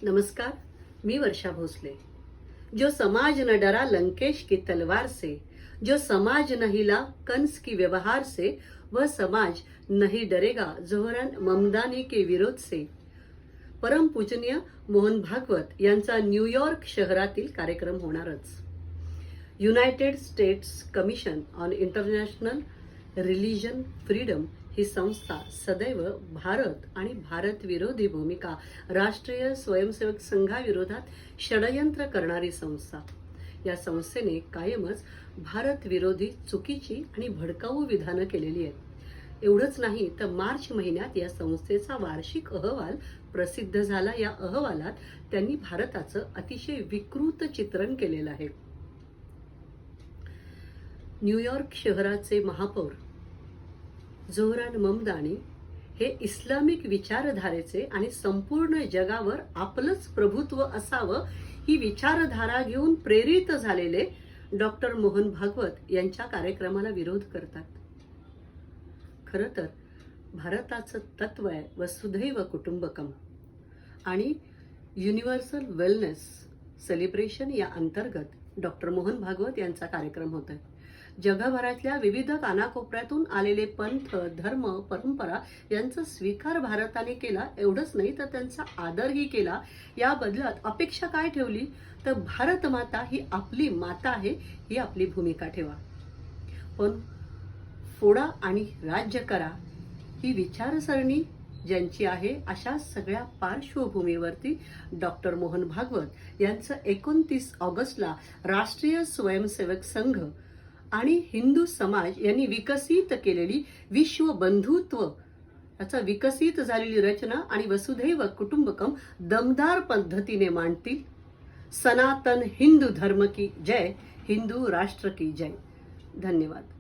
नमस्कार, मी वर्षा भोसले। जो समाज न डरा लंकेश की तलवार से, जो समाज न हिला कंस की व्यवहार से, वह समाज नहीं डरेगा जोहरन ममदानी के विरोध से। परम पूजनीय मोहन भागवत यांचा न्यूयॉर्क शहरातील कार्यक्रम होणारच। United States Commission on International Religion Freedom ही संस्था सदैव भारत आणि भारत विरोधी भूमिका राष्ट्रीय स्वयंसेवक संघाविरोधात षडयंत्र करणारी संस्था। या संस्थेने कायमच भारत विरोधी चुकीची आणि भडकाऊ विधानं केलेली आहेत। एवढंच नाही तर मार्च महिन्यात या संस्थेचा वार्षिक अहवाल प्रसिद्ध झाला। या अहवालात त्यांनी भारताचं अतिशय विकृत चित्रण केलेलं आहे। न्यूयॉर्क शहराचे महापौर जोहरान ममदानी हे इस्लामिक विचारधारेचे आणि संपूर्ण जगावर आपलंच प्रभुत्व असावं ही विचारधारा घेऊन प्रेरित झालेले डॉक्टर मोहन भागवत यांच्या कार्यक्रमाला विरोध करतात। खरं तर भारताचं तत्व आहे वसुधैव कुटुंबकम आणि युनिव्हर्सल वेलनेस सेलिब्रेशन या अंतर्गत डॉक्टर मोहन भागवत यांचा कार्यक्रम होत आहे। जगभरातल्या विविध कानाकोपऱ्यातून आलेले पंथ, धर्म, परंपरा यांचा स्वीकार भारताने केला। एवढंच नाही तर त्यांचा आदरही केला। या बदल्यात अपेक्षा काय ठेवली तर भारत माता ही आपली माता आहे ही आपली भूमिका ठेवा, पण फोडा आणि राज्य करा ही विचारसरणी ज्यांची आहे अशा सगळ्या पार्श्वभूमीवरती डॉक्टर मोहन भागवत यांचं 29 ऑगस्टला राष्ट्रीय स्वयंसेवक संघ आणि हिंदू समाज यांनी विकसित केलेली विश्व बंधुत्व याचा विकसित झालेली रचना आणि वसुधैव कुटुंबकम दमदार पद्धतीने मांडतील। सनातन हिंदू धर्म की जय, हिंदू राष्ट्र की जय। धन्यवाद।